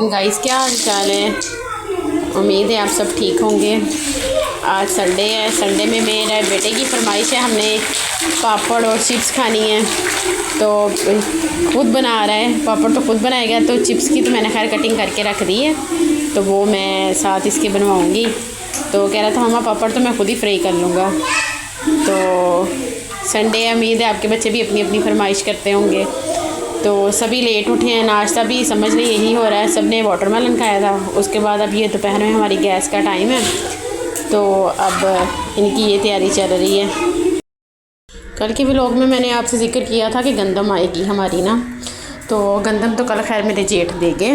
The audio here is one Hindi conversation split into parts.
गाइस, क्या हाल चाल है। उम्मीद है आप सब ठीक होंगे। आज संडे है। संडे में मेरे बेटे की फरमाइश है, हमने पापड़ और चिप्स खानी है तो खुद बना रहा है। पापड़ तो खुद बनाएगा, तो चिप्स की तो मैंने खैर कटिंग करके रख दी है, तो वो मैं साथ इसके बनवाऊँगी। तो कह रहा था मम्मा पापड़ तो मैं खुद ही फ्राई कर लूँगा। तो संडे है, उम्मीद है आपके बच्चे भी अपनी अपनी फरमाइश करते होंगे। तो सभी लेट उठे हैं, नाश्ता भी समझ ली यही हो रहा है। सब ने वाटरमेलन खाया था। उसके बाद अब ये दोपहर में हमारी गैस का टाइम है, तो अब इनकी ये तैयारी चल रही है। कल के व्लॉग में मैंने आपसे जिक्र किया था कि गंदम आएगी हमारी ना, तो गंदम तो कल खैर मेरे जेठ देंगे।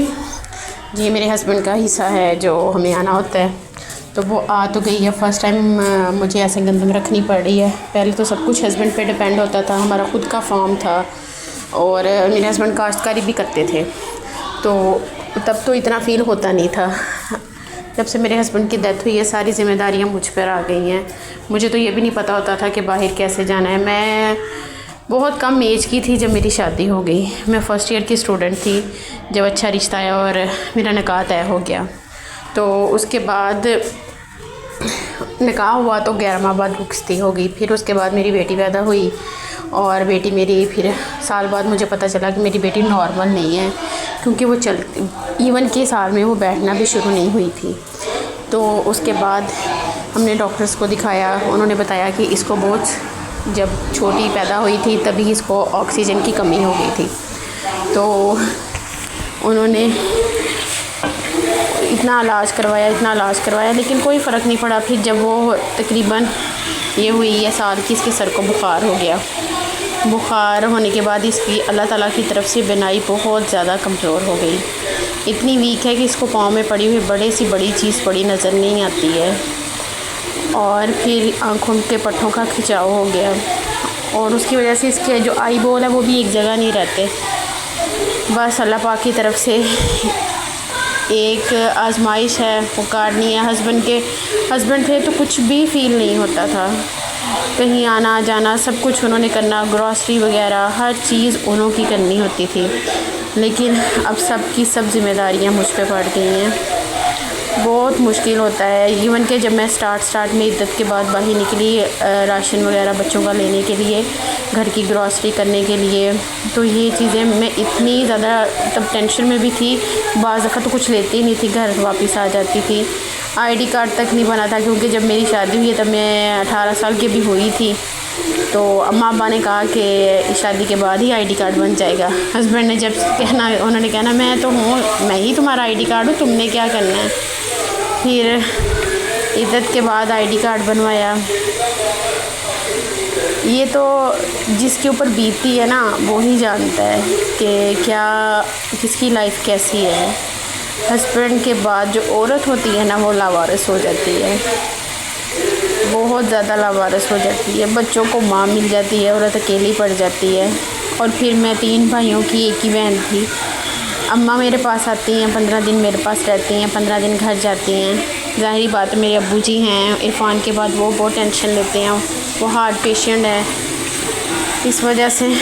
ये मेरे हस्बैंड का हिस्सा है जो हमें आना होता है, तो वो आ तो गई है। फ़र्स्ट टाइम मुझे ऐसे गंदम रखनी पड़ रही है। पहले तो सब कुछ हस्बैंड पे डिपेंड होता था। हमारा खुद का फार्म था और मेरे हस्बैंड काश्तकारी भी करते थे, तो तब तो इतना फ़ील होता नहीं था। जब से मेरे हस्बैंड की डेथ हुई है, सारी ज़िम्मेदारियाँ मुझ पर आ गई हैं। मुझे तो ये भी नहीं पता होता था कि बाहर कैसे जाना है। मैं बहुत कम एज की थी जब मेरी शादी हो गई। मैं फ़र्स्ट ईयर की स्टूडेंट थी जब अच्छा रिश्ता आया और मेरा निकाह तय हो गया। तो उसके बाद निकाह हुआ तो 11 माह बाद रुखसती हो गई। फिर उसके बाद मेरी बेटी पैदा हुई और बेटी मेरी, फिर साल बाद मुझे पता चला कि मेरी बेटी नॉर्मल नहीं है, क्योंकि वो इवन के साल में वो बैठना भी शुरू नहीं हुई थी। तो उसके बाद हमने डॉक्टर्स को दिखाया। उन्होंने बताया कि इसको बहुत, जब छोटी पैदा हुई थी तभी इसको ऑक्सीजन की कमी हो गई थी। तो उन्होंने इतना इलाज करवाया लेकिन कोई फ़र्क नहीं पड़ा। फिर जब वो तकरीबन ये हुई है साल की, इसके सर को बुखार हो गया। बुखार होने के बाद इसकी अल्लाह ताला की तरफ से बिनाई बहुत ज़्यादा कमज़ोर हो गई। इतनी वीक है कि इसको पाँव में पड़ी हुई बड़ी चीज़ पड़ी नज़र नहीं आती है। और फिर आँखों के पट्टों का खिंचाव हो गया और उसकी वजह से इसके जो आई बॉल है वो भी एक जगह नहीं रहते। बस अल्लाह पाक की तरफ से एक आजमाइश है, वो काटनी है। हस्बैंड थे तो कुछ भी फ़ील नहीं होता था। कहीं आना जाना सब कुछ उन्होंने करना, ग्रॉसरी वगैरह हर चीज़ उन्हों की करनी होती थी। लेकिन अब सब की सब जिम्मेदारियां मुझ पे पड़ गई हैं। बहुत मुश्किल होता है। इवन कि जब मैं स्टार्ट में इद्दत के बाद बाहर निकली राशन वगैरह बच्चों का लेने के लिए, घर की ग्रॉसरी करने के लिए, तो ये चीज़ें मैं इतनी ज़्यादा तब टेंशन में भी थी। बाज़ दफ़ा तो कुछ लेती ही नहीं थी, घर वापस आ जाती थी। आईडी कार्ड तक नहीं बना था, क्योंकि जब मेरी शादी हुई तब मैं 18 साल की भी हुई थी। तो अम्मा अब्बा ने कहा कि शादी के बाद ही आईडी कार्ड बन जाएगा। हस्बैंड ने जब उन्होंने कहना मैं तो हूँ, मैं ही तुम्हारा आईडी कार्ड हूँ, तुमने क्या करना है। फिर इद्दत के बाद आईडी कार्ड बनवाया। ये तो जिसके ऊपर बीतती है ना वो ही जानता है कि क्या किसकी लाइफ कैसी है। हस्बैंड के बाद जो औरत होती है ना वो लावारिस हो जाती है, बहुत ज़्यादा लावारिस हो जाती है। बच्चों को माँ मिल जाती है, औरत अकेली पड़ जाती है। और फिर मैं 3 भाइयों की एक ही बहन थी। अम्मा मेरे पास आती हैं, 15 दिन मेरे पास रहती हैं, 15 दिन घर जाती हैं। ज़ाहिरी बात मेरे अब्बू जी हैं इरफान के बाद, वो बहुत टेंशन लेते हैं। वो हार्ट पेशेंट है, इस वजह से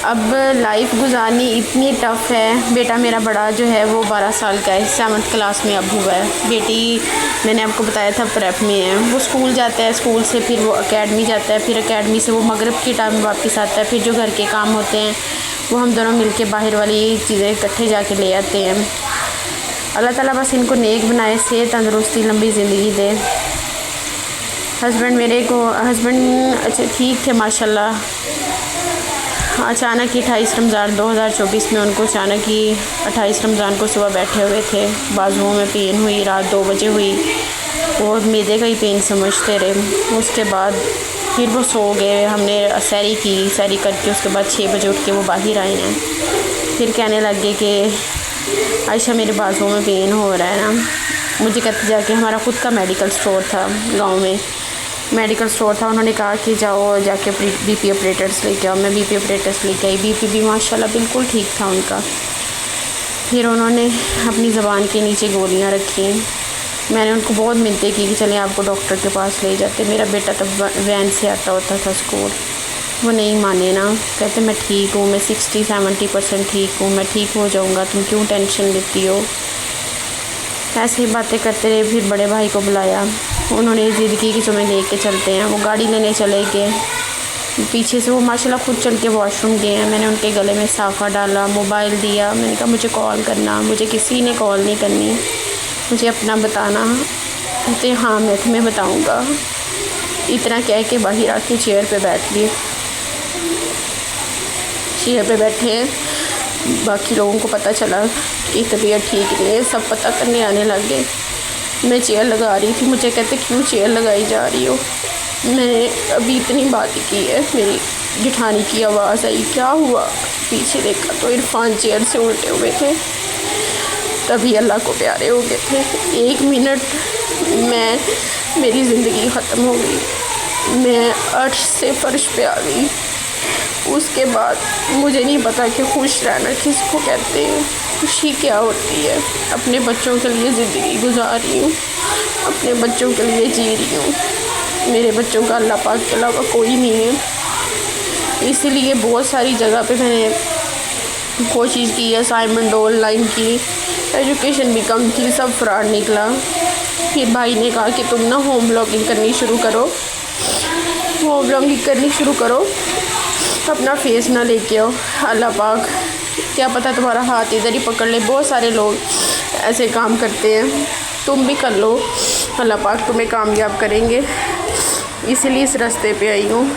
अब लाइफ गुजारनी इतनी टफ़ है। बेटा मेरा बड़ा जो है वो 12 साल का है, 7th क्लास में अब हुआ है। बेटी मैंने आपको बताया था प्रेप में है। वो स्कूल जाता है, स्कूल से फिर वो एकेडमी जाता है, फिर एकेडमी से वो मगरिब के टाइम वापस आता है। फिर जो घर के काम होते हैं वो हम दोनों मिलके बाहर वाली चीज़ें इकट्ठे जाके ले आते हैं। अल्लाह ताला बस इनको नेक बनाए, सेहत तंदुरुस्ती लंबी ज़िंदगी दे। हस्बैंड अच्छा ठीक थे माशाल्लाह। अचानक ही 28 रमज़ान 2024 में उनको अचानक ही 28 रमज़ान को सुबह बैठे हुए थे, बाजुओं में पेन हुई, रात 2 बजे हुई। वो मैदे का ही पेन समझते रहे। उसके बाद फिर वो सो गए। हमने सैरी करके उसके बाद 6 बजे उठ के वो बाहर आए हैं। फिर कहने लग गए कि आयशा मेरे बाजुओं में पेन हो रहा है ना। मुझे कहते जाके, हमारा खुद का मेडिकल स्टोर था गांव में, मेडिकल स्टोर था। उन्होंने कहा कि जाओ जाके बीपी ऑपरेटर्स लेके आओ। मैं बीपी ऑपरेटर्स लेके आई। बीपी भी माशाल्लाह बिल्कुल ठीक था उनका। फिर उन्होंने अपनी ज़बान के नीचे गोलियां रखी। मैंने उनको बहुत मिन्नतें की कि चलें आपको डॉक्टर के पास ले जाते। मेरा बेटा तब वैन से आता होता था स्कूल। वो नहीं माने ना, कहते मैं ठीक हूँ, मैं 60-70% ठीक हूँ, मैं ठीक हो जाऊँगा, तुम क्यों टेंशन लेती हो। ऐसे ही बातें करते रहे। फिर बड़े भाई को बुलाया, उन्होंने ज़िद की कि तुम्हें लेके चलते हैं। वो गाड़ी लेने चले गए। पीछे से वो माशाल्लाह खुद चल के वॉशरूम गए हैं। मैंने उनके गले में साफ़ा डाला, मोबाइल दिया। मैंने कहा मुझे कॉल करना, मुझे किसी ने कॉल नहीं करनी, मुझे अपना बताना। कहते हाँ मैं तुम्हें बताऊँगा। इतना कह के बाहर आके चेयर पे बैठ लिए। चेयर पे बैठे हैं, बाकी लोगों को पता चला कि तबीयत ठीक नहीं है, सब पता करने आने लग गए। मैं चेयर लगा रही थी, मुझे कहते क्यों चेयर लगाई जा रही हो। मैंने अभी इतनी बात की है, मेरी जिठानी की आवाज़ आई, क्या हुआ। पीछे देखा तो इरफान चेयर से उल्टे हुए थे, तभी अल्लाह को प्यारे हो गए थे। 1 मिनट मेरी ज़िंदगी ख़त्म हो गई। मैं अर्श से फर्श पे आ गई। उसके बाद मुझे नहीं पता कि खुश रहना किसको कहते हैं, खुशी क्या होती है। अपने बच्चों के लिए ज़िंदगी गुजार रही हूँ, अपने बच्चों के लिए जी रही हूँ। मेरे बच्चों का अल्लाह पाक के अलावा कोई नहीं है। इसीलिए बहुत सारी जगह पे मैंने कोशिश की, असाइनमेंट ऑनलाइन की, एजुकेशन भी कम थी, सब फ्रॉड निकला। फिर भाई ने कहा कि तुम ना होम ब्लॉगिंग करनी शुरू करो, होम ब्लॉगिंग करनी शुरू करो, अपना फेस ना लेके आओ। अल्लाह पाक क्या पता तुम्हारा हाथ इधर ही पकड़ ले। बहुत सारे लोग ऐसे काम करते हैं, तुम भी कर लो, अल्लाह पाक तुम्हें कामयाब करेंगे। इसीलिए इस रास्ते पे आई हूँ।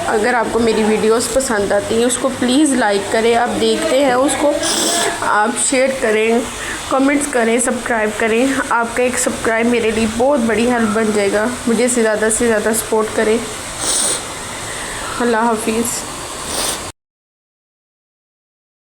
अगर आपको मेरी वीडियोस पसंद आती हैं उसको प्लीज़ लाइक करें, आप देखते हैं उसको आप शेयर करें, कमेंट्स करें, सब्सक्राइब करें। आपका एक सब्सक्राइब मेरे लिए बहुत बड़ी हेल्प बन जाएगा। मुझे से ज़्यादा सपोर्ट करें। अल्लाह हाफिज़।